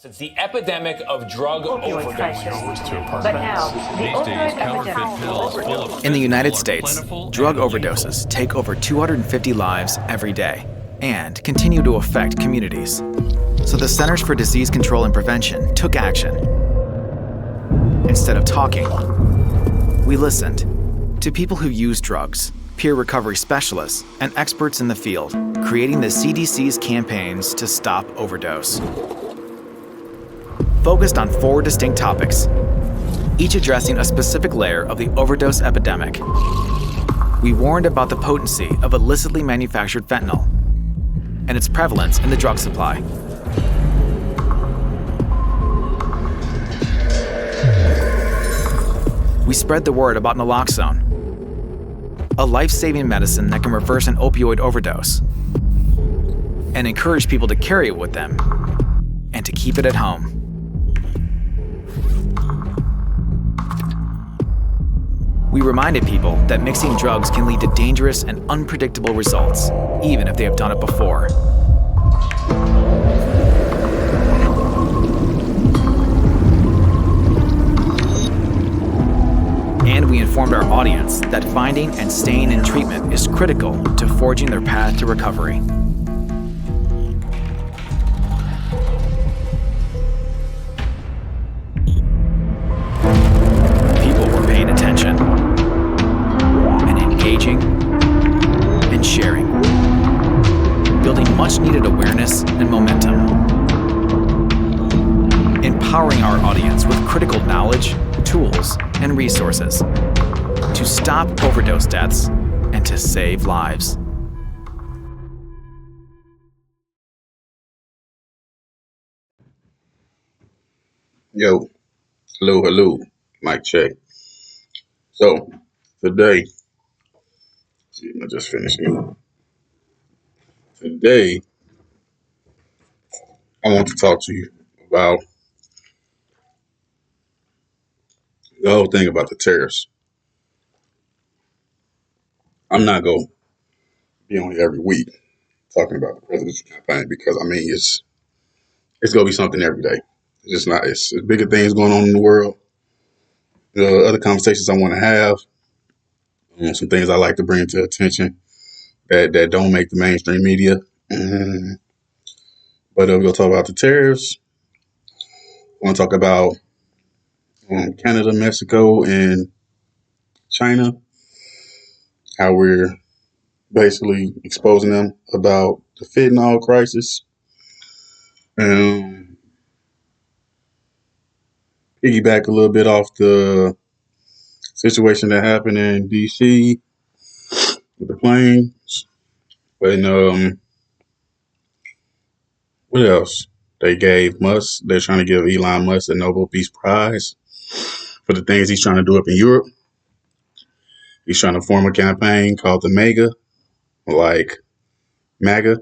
It's the epidemic of drug overdose. But now, the opioid epidemic. In the United States, drug overdoses take over 250 lives every day and continue to affect communities. So the Centers for Disease Control and Prevention took action. Instead of talking, we listened to people who use drugs, peer recovery specialists, and experts in the field, creating the CDC's campaigns to stop overdose. Focused on 4 distinct topics, each addressing a specific layer of the overdose epidemic. We warned about the potency of illicitly manufactured fentanyl and its prevalence in the drug supply. We spread the word about naloxone, a life-saving medicine that can reverse an opioid overdose, and encourage people to carry it with them and to keep it at home. We reminded people that mixing drugs can lead to dangerous and unpredictable results, even if they have done it before. And we informed our audience that finding and staying in treatment is critical to forging their path to recovery. People were paying attention and engaging and sharing, building much-needed awareness and momentum, empowering our audience with critical knowledge, tools, and resources to stop overdose deaths and to save lives. Yo, hello, mic check. So, today, I just finished eating. Today, I want to talk to you about the whole thing about the tariffs. I'm not going to be on here every week talking about the presidential campaign because, it's going to be something every day. It's just not, it's bigger things going on in the world. The other conversations I want to have, some things I like to bring to attention that don't make the mainstream media. But we're going to talk about the tariffs. I want to talk about Canada, Mexico, and China, how we're basically exposing them about the fentanyl crisis. Piggyback a little bit off the situation that happened in D.C. with the planes. And what else? They gave Musk, they're trying to give Elon Musk a Nobel Peace Prize for the things he's trying to do up in Europe. He's trying to form a campaign called the MAGA, like MAGA,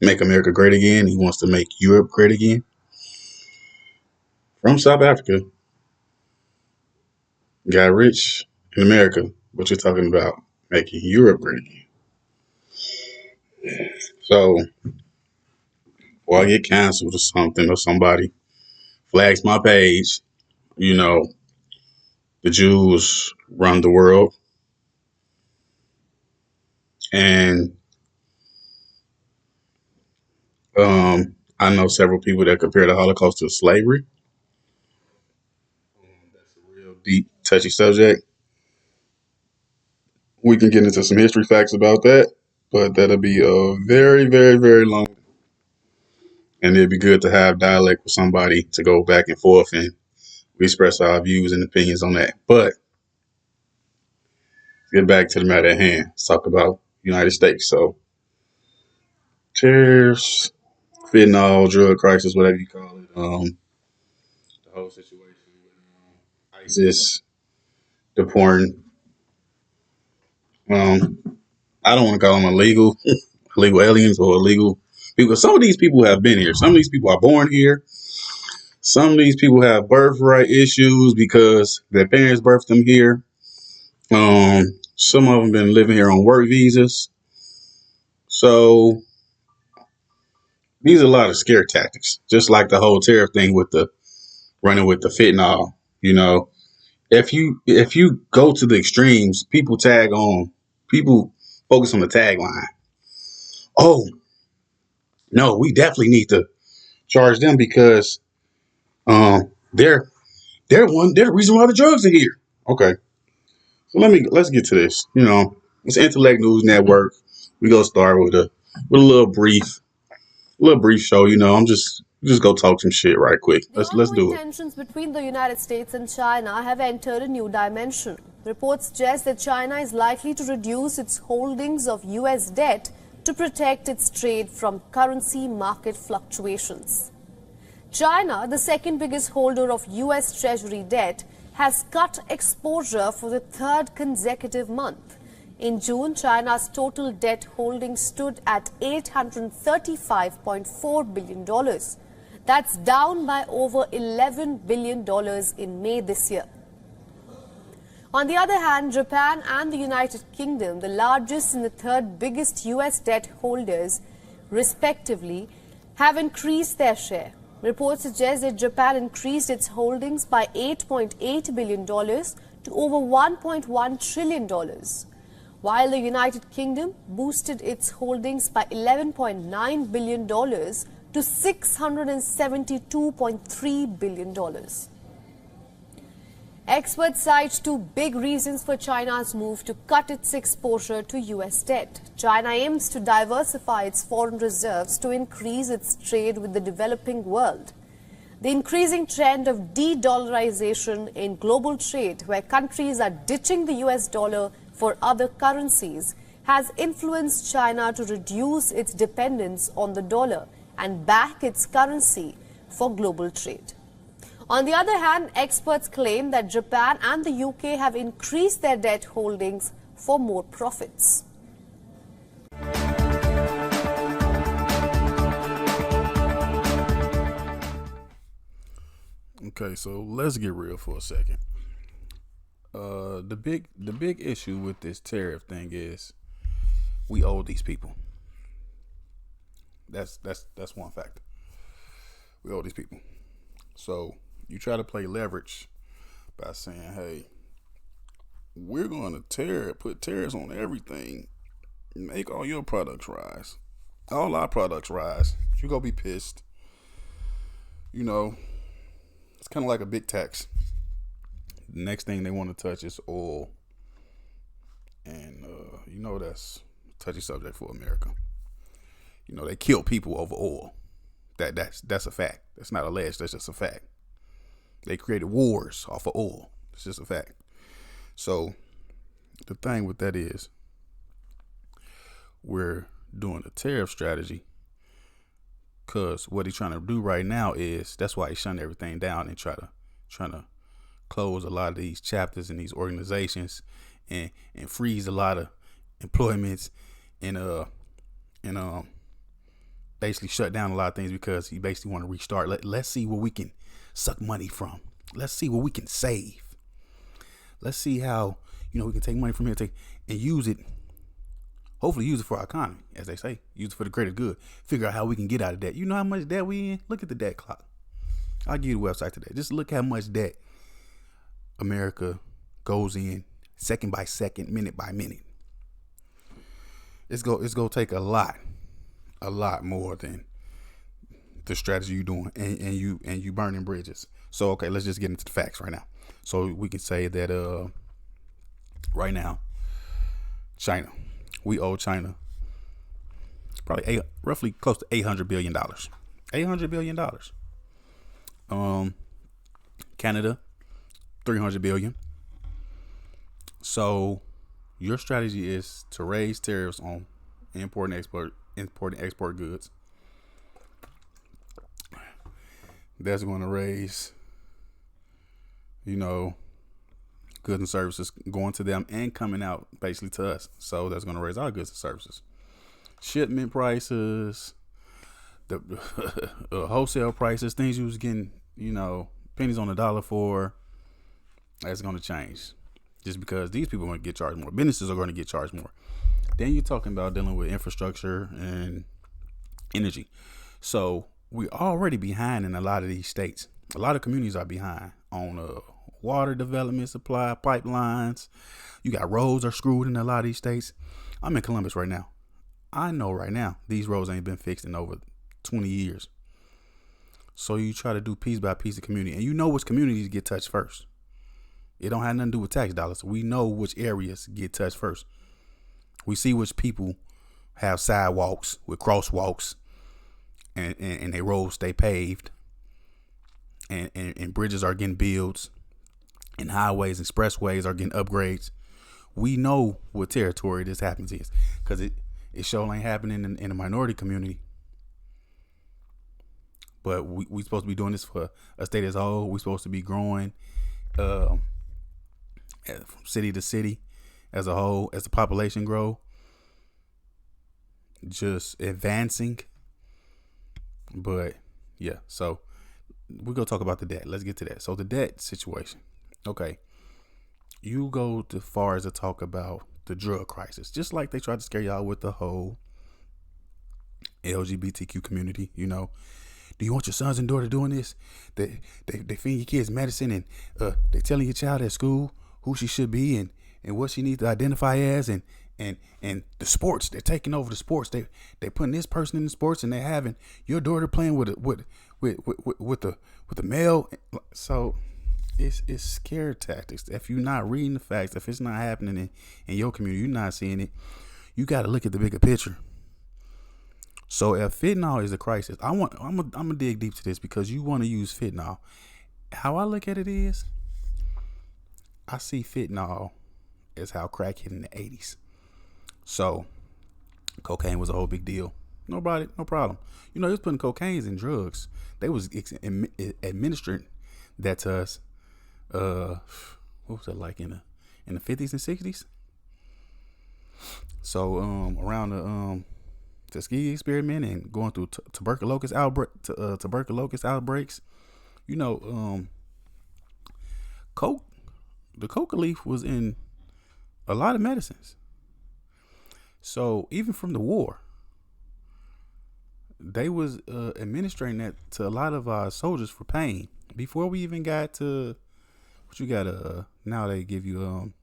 Make America Great Again. He wants to make Europe great again. From South Africa. Got rich in America, but you're talking about making Europe great again. So, or I get canceled or something, or somebody flags my page, the Jews run the world. And I know several people that compare the Holocaust to slavery. That's a real deep, touchy subject. We can get into some history facts about that, but that'll be a very, very, very long. And it'd be good to have dialect with somebody to go back and forth and we express our views and opinions on that. But let's get back to the matter at hand. Let's talk about the United States. So, tariffs, fentanyl, drug crisis, whatever you call it. The whole situation with ISIS deporting. I don't want to call them illegal aliens or illegal people. Some of these people have been here. Some of these people are born here. Some of these people have birthright issues because their parents birthed them here. Some of them been living here on work visas. So these are a lot of scare tactics, just like the whole tariff thing with the running with the fentanyl. You know, if you go to the extremes, people focus on the tagline. Oh no, we definitely need to charge them because they're they're the reason why the drugs are here. Okay, so let's get to this. You know, it's Intellect News Network. We gonna start with a little brief show. You know, I'm just go talk some shit right quick. The Let's do ongoing it. tensions between the United States and China have entered a new dimension. Reports suggest that China is likely to reduce its holdings of US debt to protect its trade from currency market fluctuations. China, the second biggest holder of US Treasury debt, has cut exposure for the third consecutive month. In June, China's total debt holdings stood at $835.4 billion. That's down by over $11 billion in May this year. On the other hand, Japan and the United Kingdom, the largest and the third biggest US debt holders, respectively, have increased their share. Reports suggest that Japan increased its holdings by $8.8 billion to over $1.1 trillion, while the United Kingdom boosted its holdings by $11.9 billion to $672.3 billion. Experts cite two big reasons for China's move to cut its exposure to US debt. China aims to diversify its foreign reserves to increase its trade with the developing world. The increasing trend of de-dollarization in global trade, where countries are ditching the US dollar for other currencies, has influenced China to reduce its dependence on the dollar and back its currency for global trade. On the other hand, experts claim that Japan and the UK have increased their debt holdings for more profits. Okay, so let's get real for a second. The big issue with this tariff thing is we owe these people. That's one factor. We owe these people. So you try to play leverage by saying, hey, we're going to put tariffs on everything, make all your products rise. All our products rise. You're going to be pissed. You know, it's kind of like a big tax. The next thing they want to touch is oil. And, you know, that's a touchy subject for America. You know, they kill people over oil. That's a fact. That's not alleged. That's just a fact. They created wars off of oil. It's just a fact. So the thing with that is we're doing a tariff strategy because what he's trying to do right now is that's why he's shutting everything down and trying to close a lot of these chapters and these organizations and freeze a lot of employments and basically shut down a lot of things because he basically want to restart. Let's see what we can suck money from. Let's see what we can save. Let's see how, you know, we can take money from here and use it. Hopefully use it for our economy, as they say. Use it for the greater good. Figure out how we can get out of debt. You know how much debt we in? Look at the debt clock. I'll give you the website today. Just look how much debt America goes in second by second, minute by minute. It's gonna take a lot more than the strategy you're doing and you burning bridges. So okay, let's just get into the facts right now. So we can say that right now, China, we owe China probably roughly close to $800 billion. $800 billion. Canada, $300 billion. So your strategy is to raise tariffs on import and export goods. That's going to raise, you know, goods and services going to them and coming out basically to us. So that's going to raise our goods and services. Shipment prices, the wholesale prices, things you was getting, you know, pennies on the dollar for, that's going to change. Just because these people are going to get charged more. Businesses are going to get charged more. Then you're talking about dealing with infrastructure and energy. So we're already behind in a lot of these states. A lot of communities are behind on water development, supply, pipelines. You got roads are screwed in a lot of these states. I'm in Columbus right now. I know right now these roads ain't been fixed in over 20 years. So you try to do piece by piece of community, and you know which communities get touched first. It don't have nothing to do with tax dollars. We know which areas get touched first. We see which people have sidewalks with crosswalks and their roads stay paved and bridges are getting built and highways, expressways are getting upgrades. We know what territory this happens is because it sure ain't happening in the minority community. But we supposed to be doing this for a state as a whole. We supposed to be growing from city to city as a whole, as the population grow, just advancing. But yeah, so we're going to talk about the debt. Let's get to that. So the debt situation. Okay. You go as far as to talk about the drug crisis, just like they tried to scare y'all with the whole LGBTQ community, you know. Do you want your sons and daughters doing this? They feed your kids medicine and they telling your child at school who she should be and what she needs to identify as and the sports, they're taking over the sports. They putting this person in the sports and they having your daughter playing with the male. So it's scare tactics. If you're not reading the facts, if it's not happening in your community, you're not seeing it. You got to look at the bigger picture. So if fentanyl is a crisis, I'm gonna dig deep to this because you want to use fentanyl. How I look at it is, I see fentanyl as how crack hit in the 80s. So cocaine was a whole big deal. No problem. You know, they was putting cocaine in drugs. They was administering that to us. What was it like in the 50s and 60s? So around the Tuskegee experiment and going through tuberculosis outbreaks, you know, the coca leaf was in a lot of medicines. So even from the war, they was administering that to a lot of our soldiers for pain before we even got to what you got. Now they give you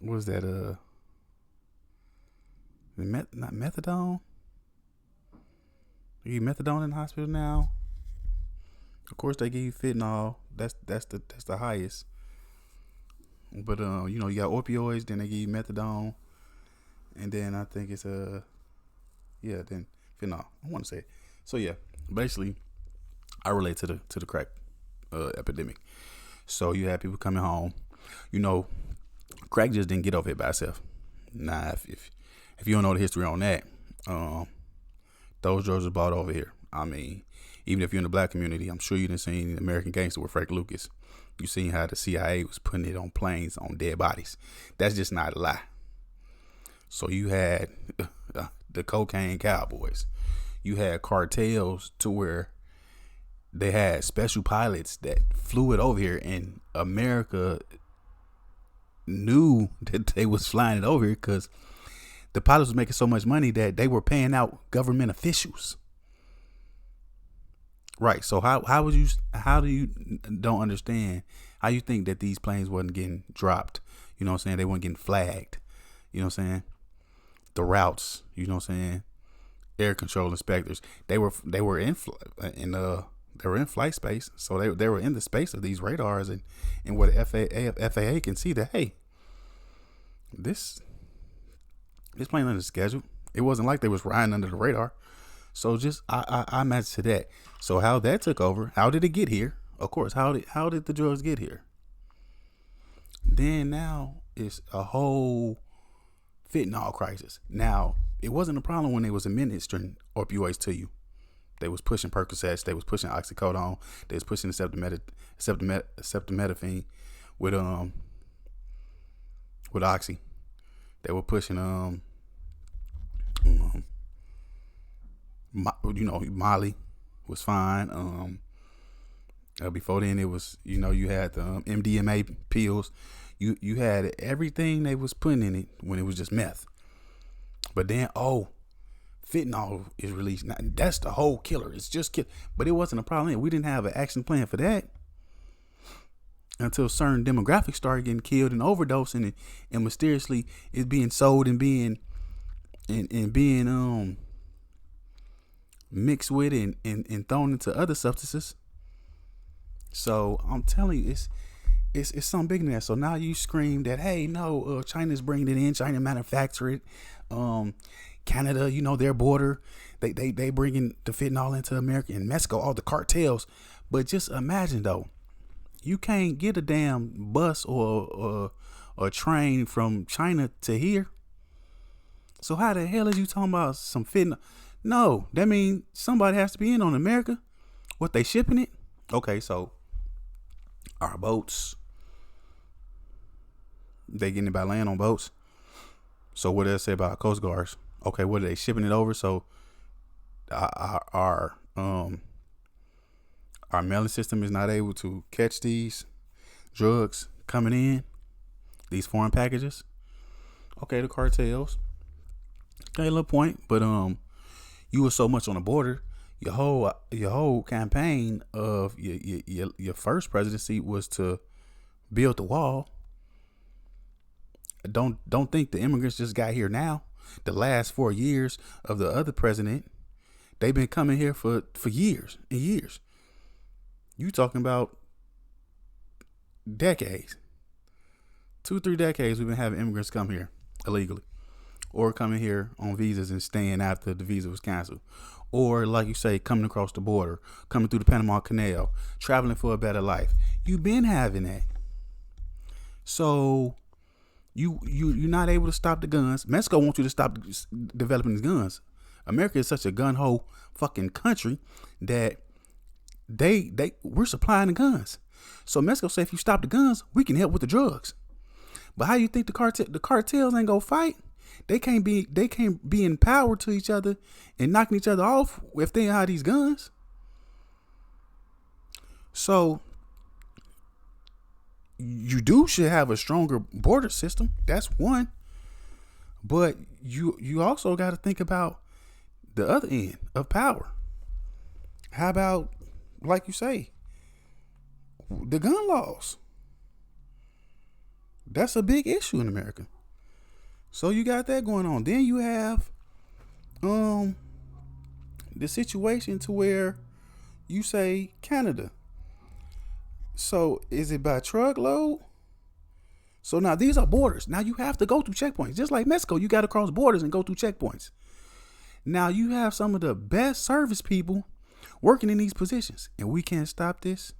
what was that? Not methadone. They give you methadone in the hospital now. Of course, they give you fentanyl. That's the highest. But you know, you got opioids. Then they give you methadone, and then I think it's then fentanyl. I want to say it. So yeah, basically, I relate to the crack epidemic. So you have people coming home. You know, crack just didn't get over here by itself. Nah, if you don't know the history on that, those drugs are bought over here. I mean, even if you're in the black community, I'm sure you done seen American Gangster with Frank Lucas. You seen how the CIA was putting it on planes on dead bodies. That's just not a lie. So you had the cocaine cowboys. You had cartels to where they had special pilots that flew it over here, and America knew that they was flying it over here because the pilots was making so much money that they were paying out government officials. Right. So how do you don't understand how you think that these planes wasn't getting dropped? You know what I'm saying? They weren't getting flagged. You know what I'm saying? The routes, you know what I'm saying? Air control inspectors. They were in flight space. So they were in the space of these radars and where the FAA can see that, hey, this plane under schedule. It wasn't like they was riding under the radar. So just I match to that. So how that took over? How did it get here? Of course, how did the drugs get here? Then now it's a whole fentanyl crisis. Now it wasn't a problem when they was administering opioids to you. They was pushing Percocets. They was pushing oxycodone. They was pushing acetaminophen with oxy. They were pushing Molly was fine. Before then it was, you had the MDMA pills. You had everything they was putting in it when it was just meth. But then, fentanyl is released. Now, that's the whole killer. It's just kill. But it wasn't a problem. We didn't have an action plan for that until certain demographics started getting killed and overdosing, and mysteriously it's being sold and being mixed with and thrown into other substances. So I'm telling you, it's something bigger than that. So now you scream that, hey, no, China's bringing it in, China manufacture it. Canada, their border, they bringing the fentanyl into America, and Mexico, all the cartels. But just imagine though, you can't get a damn bus or a train from China to here. So how the hell is you talking about some fentanyl? No, that means somebody has to be in on America. What, they shipping it? Okay, so our boats, they getting it by land on boats. So what do they say about Coast Guards? Okay, what are they shipping it over? So our mailing system is not able to catch these drugs coming in, these foreign packages. Okay, the cartels. Okay, a little point, but you were so much on the border. Your whole campaign of your first presidency was to build the wall. Don't think the immigrants just got here now. The last 4 years of the other president, they've been coming here for years and years. You talking about decades, 2-3 decades we've been having immigrants come here illegally, or coming here on visas and staying after the visa was canceled, or like you say, coming across the border, coming through the Panama Canal, traveling for a better life. You've been having that. So you're not able to stop the guns. Mexico wants you to stop developing these guns. America is such a gun-ho fucking country that we're supplying the guns. So Mexico say, if you stop the guns, we can help with the drugs. But how you think the cartels ain't gonna fight? They can't be in power to each other and knocking each other off if they have these guns. So you should have a stronger border system. That's one. But you also got to think about the other end of power. How about, like you say, the gun laws? That's a big issue in America. So you got that going on. Then you have the situation to where you say Canada. So is it by truckload? So now these are borders. Now you have to go through checkpoints. Just like Mexico, you got to cross borders and go through checkpoints. Now you have some of the best service people working in these positions, and we can't stop this.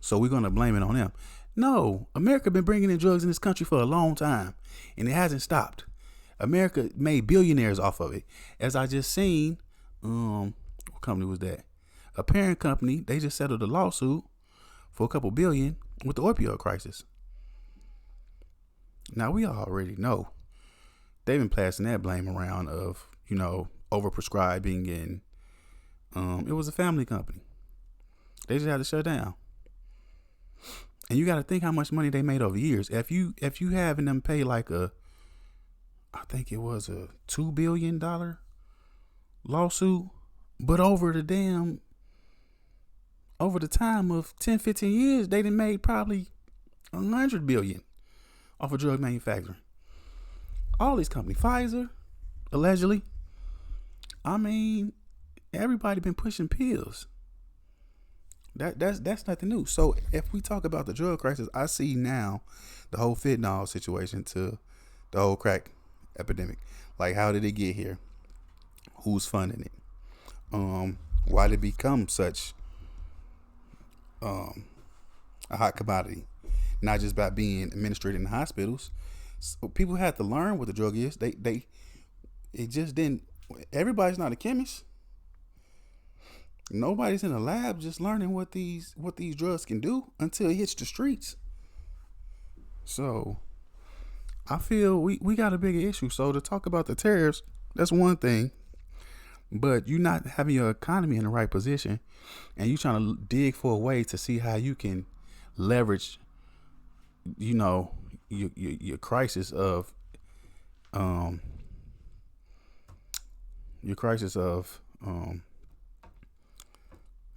So we're going to blame it on them. No, America been bringing in drugs in this country for a long time, and it hasn't stopped. America made billionaires off of it. As I just seen, what company was that? A parent company, they just settled a lawsuit for a couple billion with the opioid crisis. Now we already know they've been passing that blame around of, overprescribing, and it was a family company. They just had to shut down. And you got to think how much money they made over years. If you having them pay like I think it was a $2 billion lawsuit, but over the time of 10, 15 years, they done made probably $100 billion off of drug manufacturing. All these companies, Pfizer, allegedly. I mean, everybody been pushing pills. That's nothing new. So if we talk about the drug crisis, I see now the whole fentanyl situation to the whole crack epidemic. Like, how did it get here? Who's funding it? Why did it become such a hot commodity? Not just by being administered in hospitals. So people had to learn what the drug is. It just didn't. Everybody's not a chemist. Nobody's in a lab just learning what these drugs can do until it hits the streets. So I feel we got a bigger issue. So to talk about the tariffs, that's one thing. But you not having your economy in the right position, and you trying to dig for a way to see how you can leverage, your crisis of your crisis of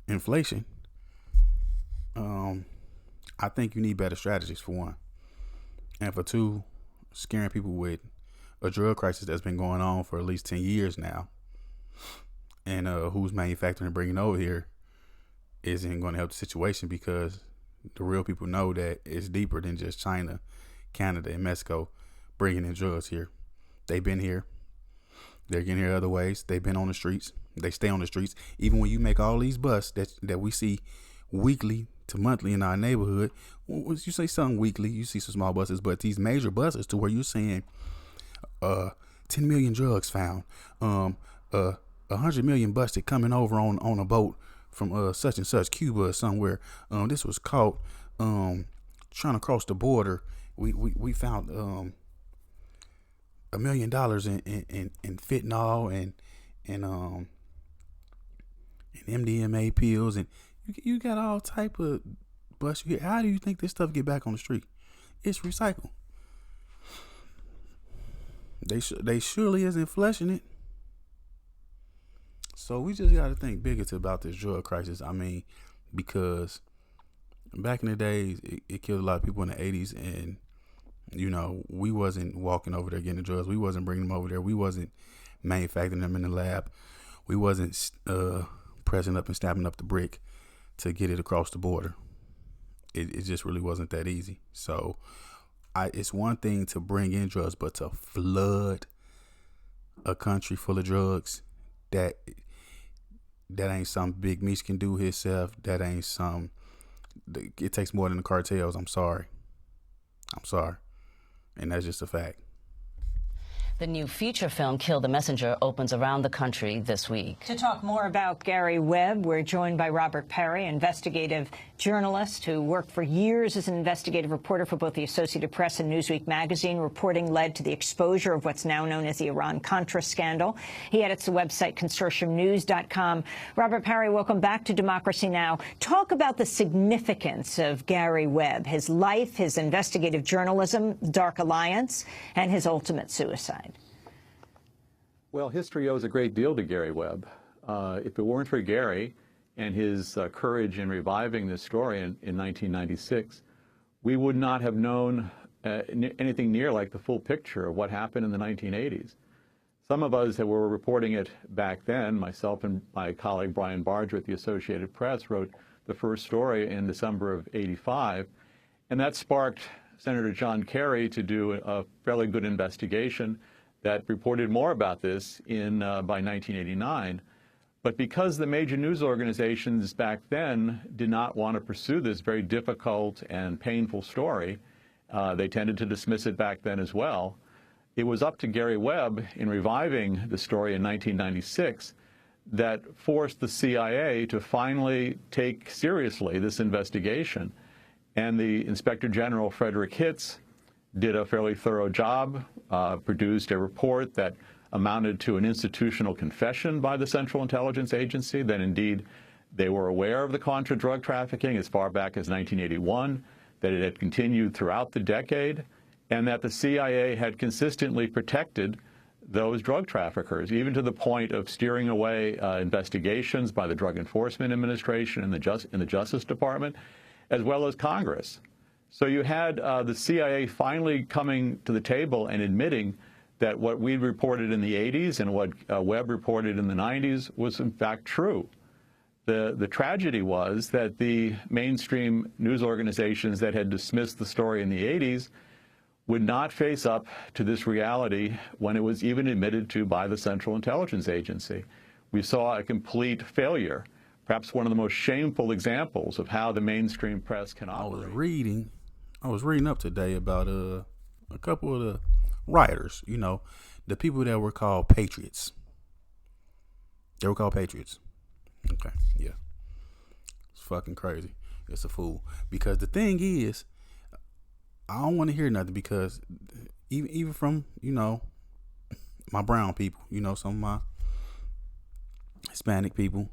inflation, I think you need better strategies for one, and for two, scaring people with a drug crisis that's been going on for at least 10 years now, and who's manufacturing and bringing over here isn't going to help the situation, because the real people know that it's deeper than just China, Canada, and Mexico bringing in drugs here. They've been here. They're getting here other ways. They've been on the streets. They stay on the streets. Even when you make all these busts that we see weekly to monthly in our neighborhood, when you say something weekly, you see some small buses, but these major buses to where you're saying 10 million drugs found, 100 million busted coming over on a boat from such and such Cuba or somewhere. This was caught trying to cross the border. We found $1 million in fentanyl and MDMA pills, and you got all type of bust. How do you think this stuff get back on the street? It's recycled. They surely isn't flushing it. So we just got to think bigger about this drug crisis. I mean, because back in the days, it killed a lot of people in the 80s, and we wasn't walking over there getting the drugs. We wasn't bringing them over there. We wasn't manufacturing them in the lab. We wasn't pressing up and snapping up the brick to get it across the border. It just really wasn't that easy. So it's one thing to bring in drugs, but to flood a country full of drugs, that ain't something Big Meech can do himself. That ain't something. It takes more than the cartels. I'm sorry. And that's just a fact. The new feature film, Kill the Messenger, opens around the country this week. To talk more about Gary Webb, we're joined by Robert Perry, investigative journalist who worked for years as an investigative reporter for both the Associated Press and Newsweek magazine. Reporting led to the exposure of what's now known as the Iran-Contra scandal. He edits the website consortiumnews.com. Robert Perry, welcome back to Democracy Now! Talk about the significance of Gary Webb, his life, his investigative journalism, Dark Alliance, and his ultimate suicide. Well, history owes a great deal to Gary Webb. If it weren't for Gary and his courage in reviving this story in 1996, we would not have known anything near like the full picture of what happened in the 1980s. Some of us that were reporting it back then, myself and my colleague Brian Barger at the Associated Press, wrote the first story in December of '85, and that sparked Senator John Kerry to do a fairly good investigation that reported more about this by 1989. But because the major news organizations back then did not want to pursue this very difficult and painful story, they tended to dismiss it back then as well. It was up to Gary Webb in reviving the story in 1996 that forced the CIA to finally take seriously this investigation. And the Inspector General, Frederick Hitz, did a fairly thorough job, produced a report that amounted to an institutional confession by the Central Intelligence Agency that indeed they were aware of the Contra drug trafficking as far back as 1981, that it had continued throughout the decade, and that the CIA had consistently protected those drug traffickers, even to the point of steering away investigations by the Drug Enforcement Administration and the Justice Department, as well as Congress. So you had the CIA finally coming to the table and admitting that what we reported in the 80s and what Webb reported in the 90s was in fact true. The tragedy was that the mainstream news organizations that had dismissed the story in the 80s would not face up to this reality when it was even admitted to by the Central Intelligence Agency. We saw a complete failure, perhaps one of the most shameful examples of how the mainstream press can operate. I was reading up today about a couple of the rioters, the people that were called patriots. They were called patriots. Okay, yeah. It's fucking crazy. It's a fool. Because the thing is, I don't want to hear nothing, because even from, my brown people, some of my Hispanic people,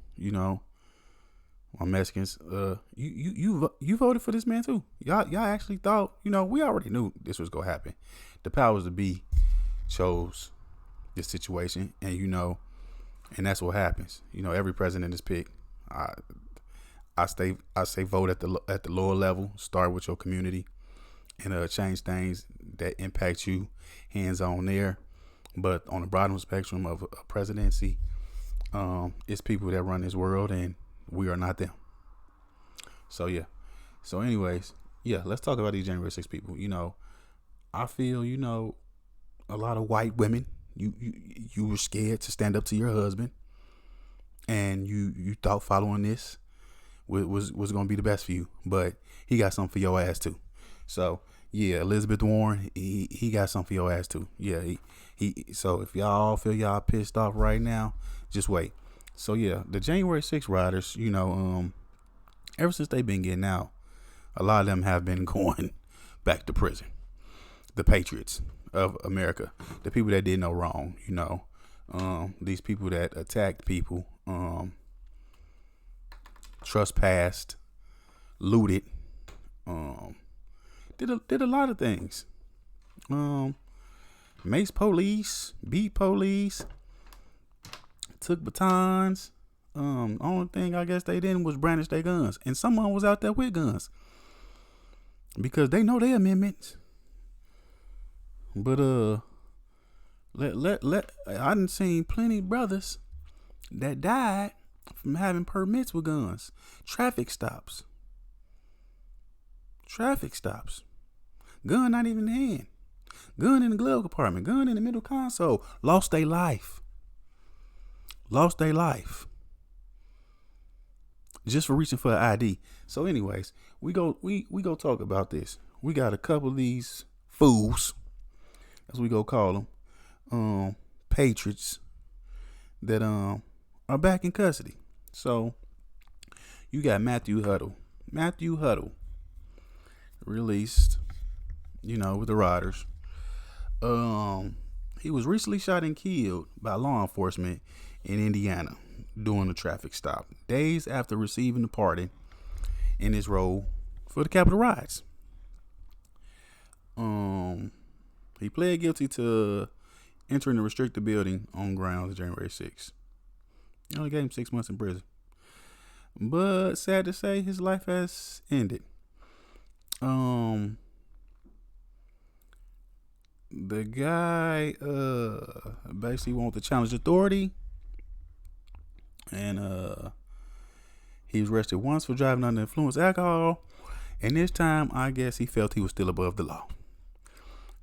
my Mexicans, you voted for this man too. Y'all actually thought, we already knew this was gonna happen. The powers that be chose this situation, and And that's what happens. You know, every president is picked. I say vote at the lower level. Start with your community and change things that impact you hands on there. But on the bottom spectrum of a presidency, it's people that run this world, and we are not them. So yeah. So anyways, yeah, let's talk about these January 6 people. You know, I feel, you know, a lot of white women, you were scared to stand up to your husband, and you thought following this was going to be the best for you, but he got something for your ass too. So yeah, Elizabeth Warren, he got something for your ass too. Yeah, he. So if y'all feel y'all pissed off right now, just wait. So yeah, the January 6 riders, you know, ever since they've been getting out, a lot of them have been going back to prison. The patriots of America, the people that did no wrong, you know, these people that attacked people, trespassed, looted, did a lot of things. Maced police, beat police, took batons. Only thing I guess they didn't was brandish their guns, and someone was out there with guns because they know their amendments. But I done seen plenty of brothers that died from having permits with guns. Traffic stops. Gun not even in the hand. Gun in the glove compartment. Gun in the middle console. Lost their life. Just for reaching for an ID. So anyways, we go talk about this. We got a couple of these fools, as we go call them, patriots that are back in custody. So you got Matthew Huddle released, you know, with the riders. He was recently shot and killed by law enforcement in Indiana during a traffic stop, days after receiving the pardon in his role for the Capitol riots. He pled guilty to entering a restricted building on grounds of January 6th. They only gave him 6 months in prison. But sad to say, his life has ended. The guy basically wanted to challenge authority, and he was arrested once for driving under the influence of alcohol, and this time I guess he felt he was still above the law.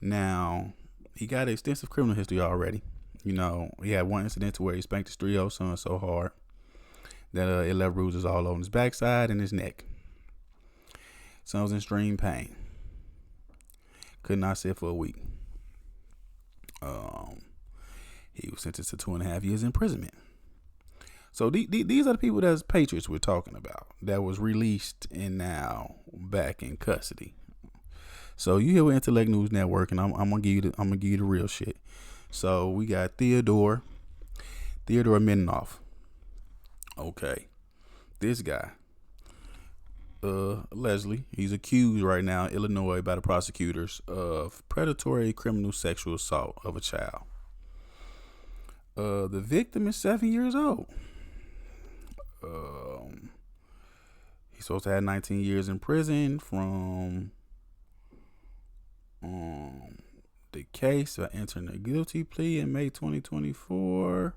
Now, he got an extensive criminal history already. You know, he had one incident where he spanked his 3-year-old son so hard that it left bruises all over his backside and his neck. Son was in extreme pain. Could not sit for a week. He was sentenced to 2.5 years imprisonment. So these are the people that's patriots we're talking about, that was released and now back in custody. So you here with Intellect News Network, and I'm gonna give you the real shit. So we got Theodore Menoff. Okay, this guy, Leslie, he's accused right now in Illinois by the prosecutors of predatory criminal sexual assault of a child. The victim is 7 years old. He's supposed to have 19 years in prison from the case of entering a guilty plea in May 2024,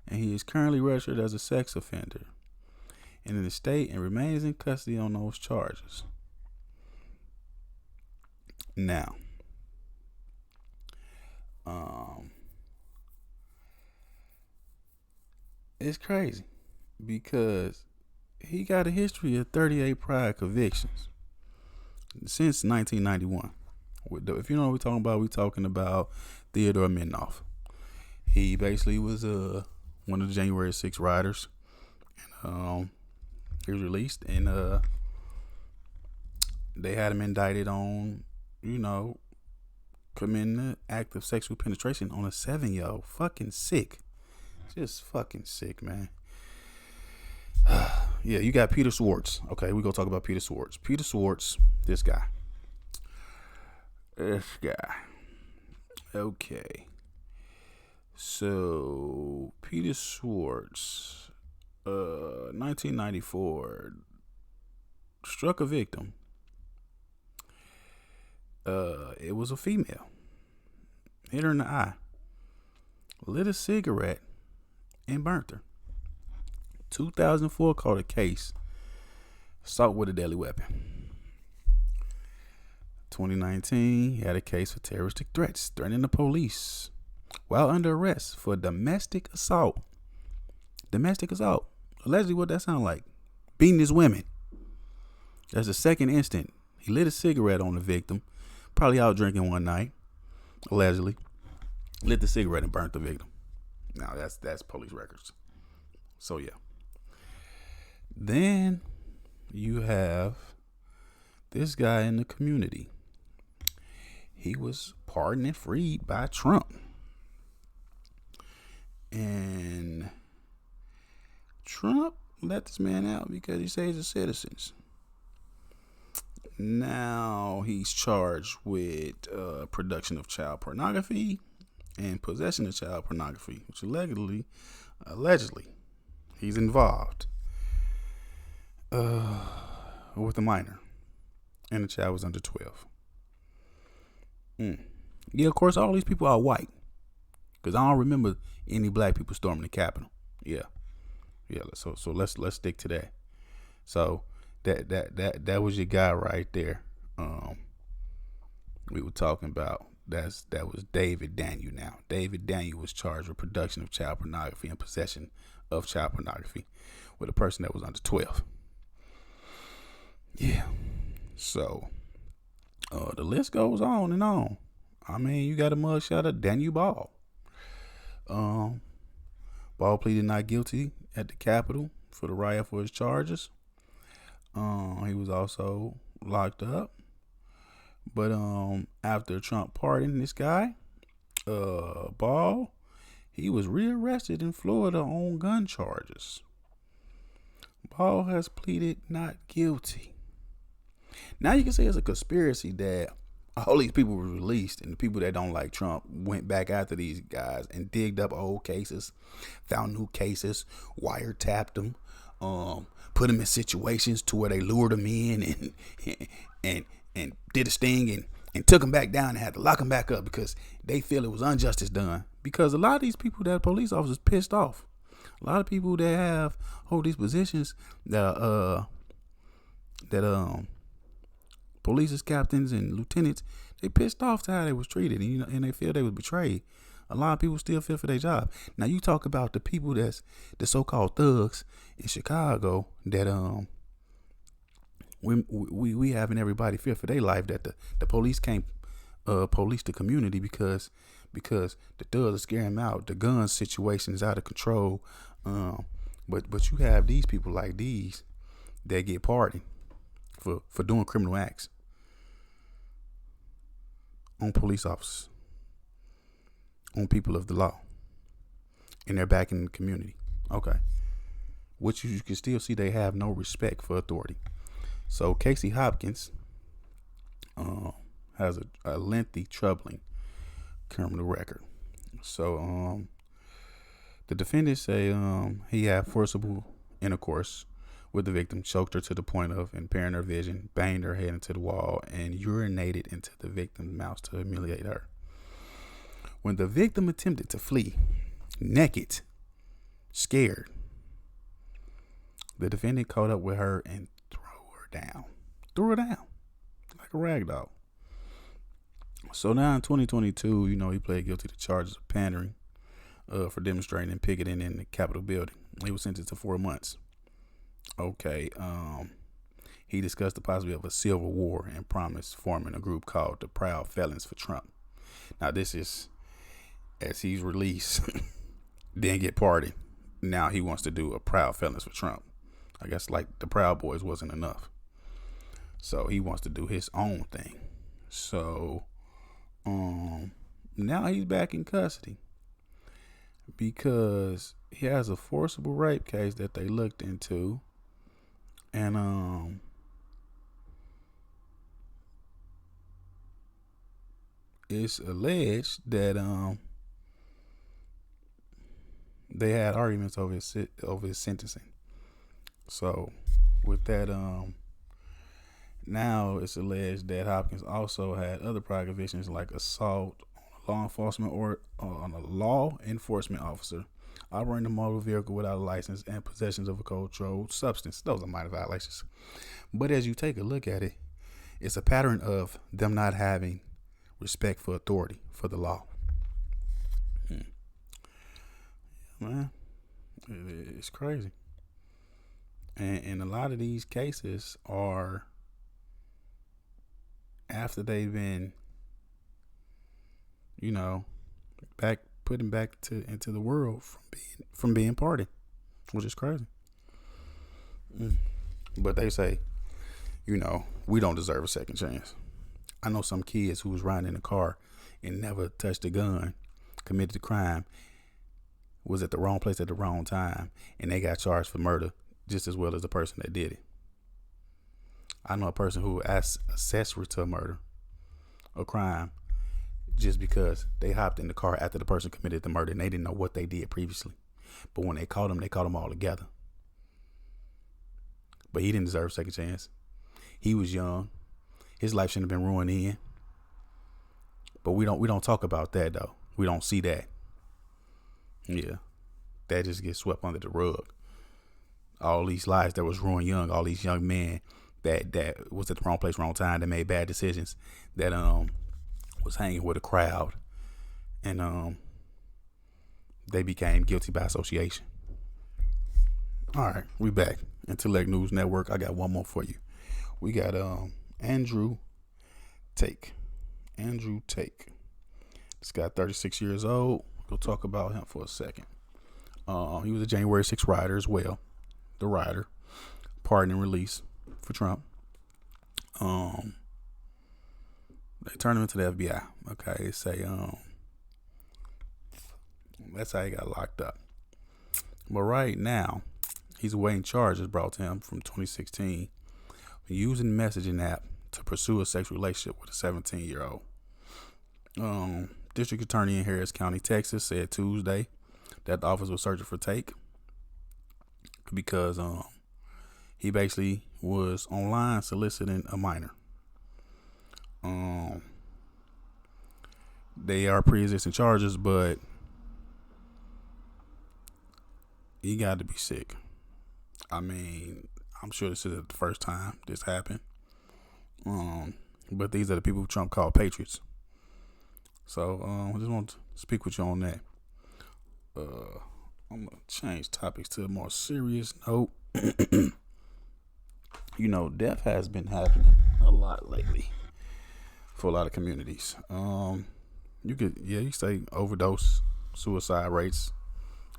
and he is currently registered as a sex offender and in the state and remains in custody on those charges. Now, it's crazy because he got a history of 38 prior convictions since 1991. If you know what we're talking about Theodore Menoff. He basically was one of the January 6 riders. And, he was released, and they had him indicted on, you know, committing the act of sexual penetration on a 7-year-old. Fucking sick. Just fucking sick, man. Yeah, you got Peter Schwartz. Okay, we're going to talk about Peter Schwartz. Peter Schwartz, this guy. Okay. So Peter Schwartz, 1994, struck a victim. It was a female. Hit her in the eye. Lit a cigarette and burnt her. 2004 caught a case. Assault with a deadly weapon. 2019, he had a case for terroristic threats, threatening the police while under arrest for domestic assault. Domestic assault. Allegedly, what that sound like? Beating his women. That's the second instant. He lit a cigarette on the victim, probably out drinking one night, allegedly. Lit the cigarette and burnt the victim. Now that's police records. So yeah. Then you have this guy in the community. He was pardoned and freed by Trump. And Trump let this man out because he saves the citizens. Now he's charged with production of child pornography and possession of child pornography, which allegedly he's involved with a minor, and the child was under 12. Yeah, of course, all these people are white, because I don't remember any black people storming the Capitol. Yeah. So let's stick to that. So that was your guy right there. We were talking about that was David Daniel. Now David Daniel was charged with production of child pornography and possession of child pornography with a person that was under 12. Yeah. So the list goes on and on. I mean, you got a mugshot of Daniel Ball. Ball pleaded not guilty at the Capitol for the riot for his charges. He was also locked up. But after Trump pardoned this guy, Ball, he was rearrested in Florida on gun charges. Ball has pleaded not guilty. Now you can say it's a conspiracy that all these people were released, and the people that don't like Trump went back after these guys and digged up old cases, found new cases, wiretapped them, put them in situations to where they lured them in and did a sting and took them back down and had to lock them back up because they feel it was injustice done. Because a lot of these people that are police officers pissed off. A lot of people that hold these positions that police captains and lieutenants, they pissed off to how they was treated, and they feel they was betrayed. A lot of people still fear for their job. Now you talk about the people that's the so-called thugs in Chicago that we having everybody fear for their life, that the police can't police the community because the thugs are scaring them out. The gun situation is out of control. But you have these people like these that get pardoned for doing criminal acts on police officers, on people of the law, and they're back in the community. Okay. Which you can still see they have no respect for authority. So Casey Hopkins has a lengthy, troubling criminal record. So the defendants say he had forcible intercourse with the victim, choked her to the point of impairing her vision, banged her head into the wall, and urinated into the victim's mouth to humiliate her. When the victim attempted to flee, naked, scared, the defendant caught up with her and threw her down like a rag doll. So now in 2022, he pled guilty to charges of pandering for demonstrating and picketing in the Capitol building. He was sentenced to 4 months. Okay. He discussed the possibility of a civil war and promised forming a group called the Proud Felons for Trump. Now this is as he's released, then get pardoned. Now he wants to do a Proud Felons for Trump. I guess like the Proud Boys wasn't enough. So he wants to do his own thing. So now he's back in custody because he has a forcible rape case that they looked into, and it's alleged that they had arguments over his sentencing. So with that, now it's alleged that Hopkins also had other prior convictions like assault on a law enforcement officer, operating a motor vehicle without a license, and possessions of a controlled substance. Those are minor violations. But as you take a look at it, it's a pattern of them not having respect for authority, for the law. Man, it's crazy. And a lot of these cases are after they've been, put him back into the world from being pardoned, which is crazy. But they say, we don't deserve a second chance. I know some kids who was riding in a car and never touched a gun, committed a crime, was at the wrong place at the wrong time, and they got charged for murder just as well as the person that did it. I know a person who asked accessory to a murder, a crime, just because they hopped in the car after the person committed the murder and they didn't know what they did previously. But when they caught him all together. But he didn't deserve a second chance. He was young. His life shouldn't have been ruined in. But we don't talk about that though. We don't see that. Yeah. That just gets swept under the rug. All these lives that was ruined young, all these young men that was at the wrong place, wrong time, that made bad decisions, that was hanging with a crowd, and they became guilty by association. All right, we back. Intellect News Network. I got one more for you. We got Andrew Tate. This guy, 36 years old. We'll talk about him for a second. He was a January 6th rider as well. The rider, pardon and release for Trump. They turned him into the FBI. Okay, they say that's how he got locked up. But right now, he's awaiting charges brought to him from 2016 using the messaging app to pursue a sexual relationship with a 17-year-old. District Attorney in Harris County, Texas, said Tuesday that the office was searching for Tate because he basically was online soliciting a minor. They are pre-existing charges, but he got to be sick. I mean, I'm sure this isn't the first time this happened. But these are the people who Trump called patriots. So I just want to speak with you on that. I'm going to change topics to a more serious note. Death has been happening a lot lately for a lot of communities. You could say overdose, suicide rates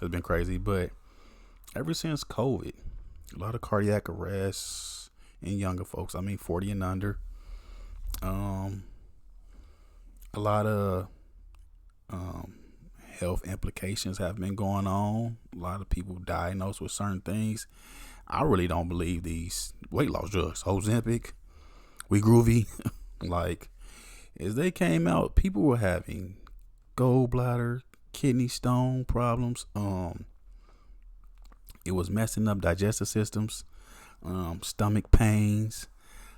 has been crazy, but ever since COVID, a lot of cardiac arrests in younger folks. 40 and under. A lot of health implications have been going on. A lot of people diagnosed with certain things. I really don't believe these weight loss drugs, Ozempic, We Groovy, as they came out, people were having gallbladder, kidney stone problems. It was messing up digestive systems, stomach pains.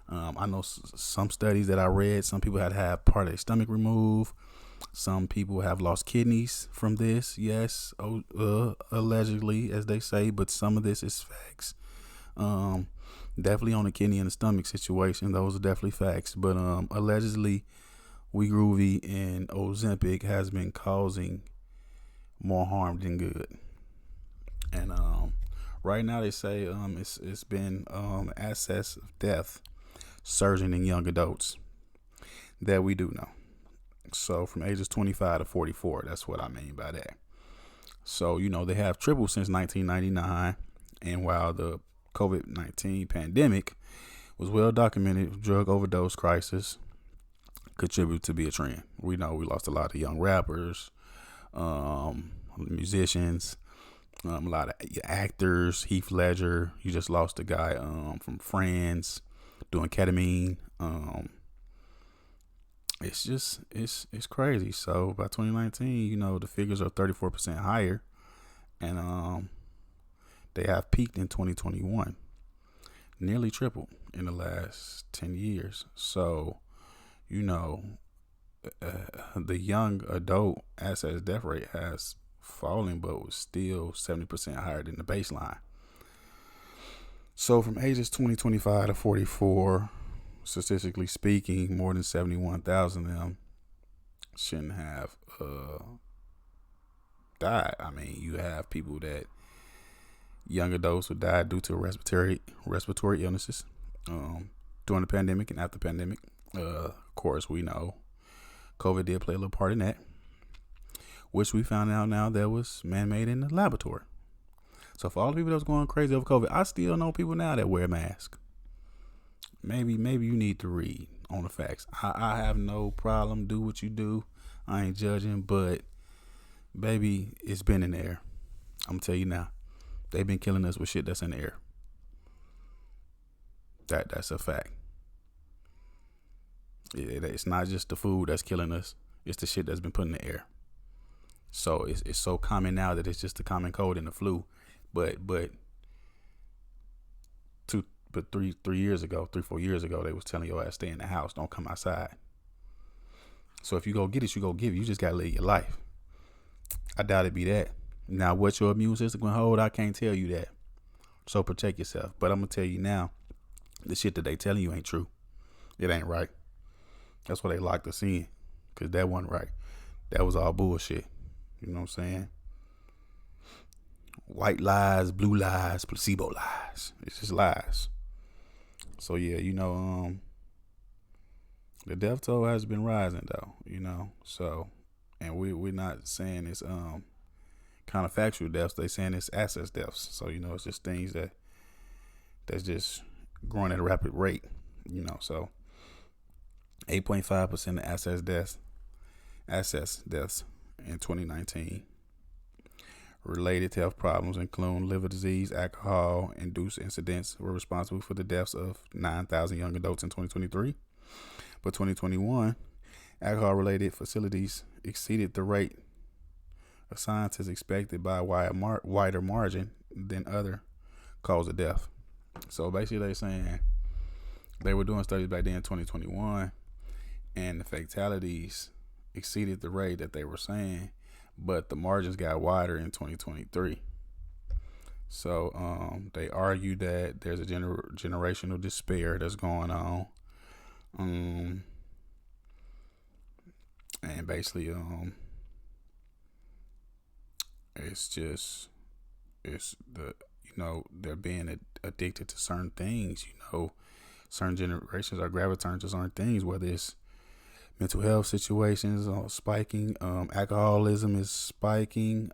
I know some studies that I read, some people had to have part of their stomach removed. Some people have lost kidneys from this. Yes, allegedly, as they say, but some of this is facts. Definitely on the kidney and the stomach situation, those are definitely facts. But allegedly, We Groovy and Ozempic has been causing more harm than good. And right now they say it's been excess of death surging in young adults that we do know. So from ages 25 to 44, that's what I mean by that. So, they have tripled since 1999. And while the COVID-19 pandemic was well documented, drug overdose crisis contributed to be a trend. We know we lost a lot of young rappers, musicians, a lot of actors. Heath Ledger, you just lost a guy from Friends doing ketamine. It's crazy. So by 2019, the figures are 34% higher and they have peaked in 2021, nearly tripled in the last 10 years. So, you know, the young adult access death rate has fallen, but was still 70% higher than the baseline. So from ages 25 to 44, statistically speaking, more than 71,000 of them shouldn't have died. I mean, you have people that, young adults who died due to respiratory illnesses during the pandemic and after the pandemic. Of course, we know COVID did play a little part in that, which we found out now that was man-made in the laboratory. So for all the people that was going crazy over COVID, I still know people now that wear masks. Maybe you need to read on the facts. I have no problem. Do what you do. I ain't judging, but baby, it's been in the air. I'm gonna tell you now. They've been killing us with shit that's in the air. That's a fact. It's not just the food that's killing us. It's the shit that's been put in the air. So it's so common now that it's just the common cold and the flu. But 4 years ago, they was telling your ass stay in the house, don't come outside. So if you go get it, you go give it. You just gotta live your life. I doubt it be that. Now, what your immune system gonna hold, I can't tell you that. So protect yourself. But I'm gonna tell you now, the shit that they telling you ain't true. It ain't right. That's why they locked us in, because that wasn't right. That was all bullshit. You know what I'm saying? White lies, blue lies, placebo lies. It's just lies. So yeah, you know, the death toll has been rising though, you know. So, and we're not saying it's counterfactual deaths. They saying it's access deaths. So, you know, it's just things that's just growing at a rapid rate, you know. So 8.5% of access deaths in 2019 related to health problems, including liver disease, alcohol-induced incidents, were responsible for the deaths of 9,000 young adults in 2023. But 2021, alcohol-related fatalities exceeded the rate of scientists expected by a wider margin than other cause of death. So basically, they're saying they were doing studies back then in 2021, and the fatalities exceeded the rate that they were saying, but the margins got wider in 2023. So they argue that there's a generational despair that's going on, and basically it's the, you know, they're being addicted to certain things. You know, certain generations are gravitating to certain things, whether it's mental health situations spiking, alcoholism is spiking,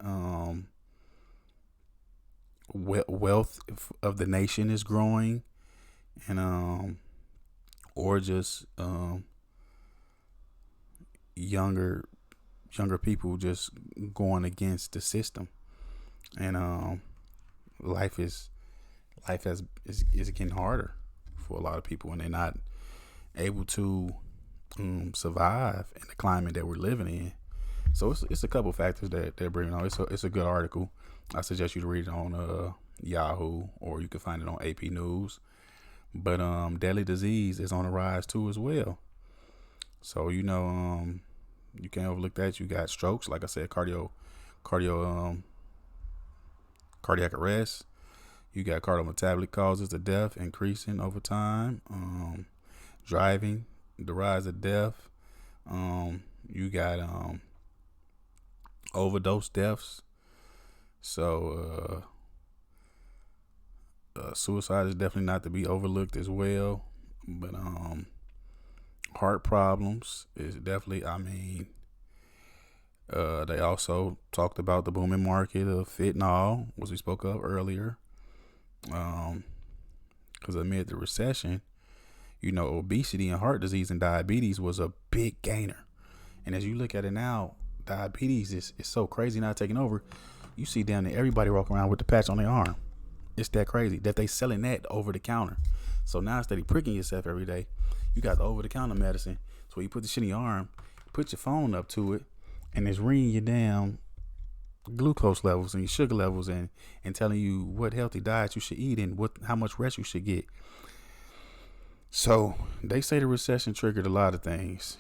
wealth of the nation is growing, and or just younger people just going against the system, and life is getting harder for a lot of people, and they're not able to survive in the climate that we're living in. So it's a couple factors that they're bringing on. It's a good article. I suggest you to read it on Yahoo, or you can find it on AP News. But deadly disease is on the rise too as well. So, you know, you can't overlook that. You got strokes, like I said, cardiac arrest. You got cardiometabolic causes of death increasing over time. Driving, the rise of death. You got overdose deaths. So suicide is definitely not to be overlooked as well. But heart problems is definitely, I mean, they also talked about the booming market of fentanyl, which we spoke of earlier. Because amid the recession, you know, obesity and heart disease and diabetes was a big gainer. And as you look at it now, diabetes is so crazy now taking over. You see down there everybody walking around with the patch on their arm. It's that crazy that they selling that over the counter. So now instead of pricking yourself every day, you got the over the counter medicine. So you put the shit in your arm, put your phone up to it, and it's ringing you down glucose levels and your sugar levels, and telling you what healthy diet you should eat and how much rest you should get. So they say the recession triggered a lot of things,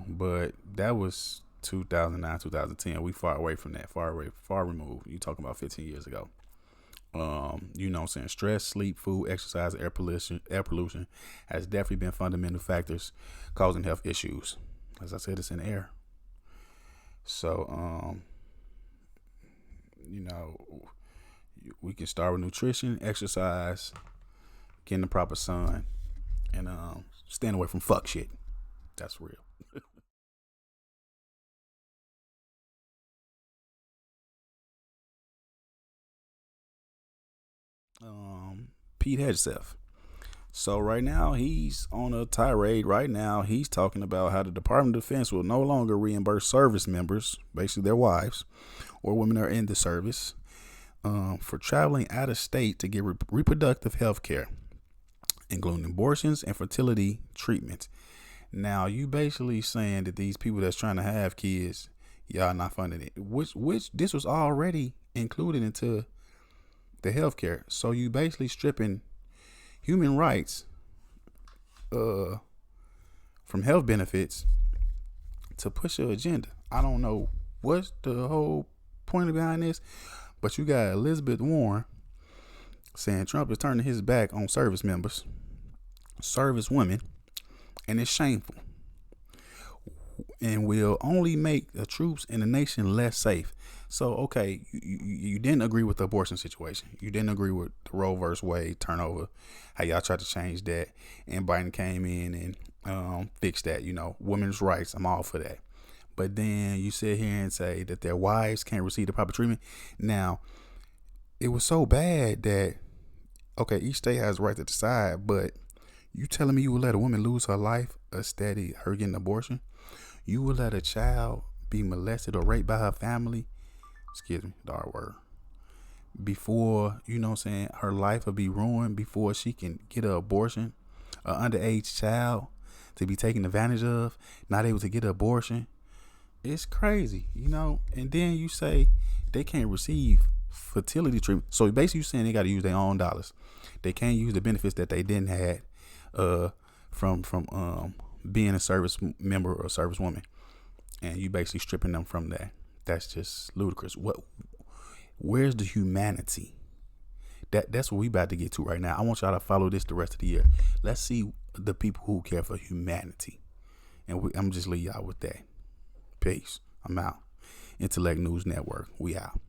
but that was 2009, 2010. We far away from that, far removed. You talking about 15 years ago. Stress, sleep, food, exercise, air pollution has definitely been fundamental factors causing health issues. As I said, it's in the air. So, we can start with nutrition, exercise, getting the proper sun, and staying away from fuck shit. That's real. Pete Hegseth. So right now he's on a tirade. Right now he's talking about how the Department of Defense will no longer reimburse service members, basically their wives or women that are in the service, for traveling out of state to get reproductive health care, including abortions and fertility treatments. Now you basically saying that these people that's trying to have kids, y'all not funding it, which this was already included into the healthcare. So you basically stripping human rights from health benefits to push your agenda. I don't know what's the whole point behind this, but you got Elizabeth Warren saying Trump is turning his back on service members, service women, and it's shameful and will only make the troops and the nation less safe. So, okay, you didn't agree with the abortion situation. You didn't agree with the Roe versus Wade turnover, how y'all tried to change that, and Biden came in and fixed that, women's rights. I'm all for that. But then you sit here and say that their wives can't receive the proper treatment. Now, it was so bad that, okay, each state has the right to decide, but you telling me you would let a woman lose her life instead of her getting an abortion? You would let a child be molested or raped by her family, excuse me, the R word, before, her life will be ruined before she can get an abortion? An underage child to be taken advantage of, not able to get an abortion. It's crazy, and then you say they can't receive fertility treatment. So basically you're saying they got to use their own dollars. They can't use the benefits that they didn't have from being a service member or service woman, and you basically stripping them from that. That's just ludicrous. Where's the humanity? That's what we about to get to right now. I want y'all to follow this the rest of the year. Let's see the people who care for humanity, and I'm just leave y'all with that. Peace. I'm out. Intellect News Network. We out.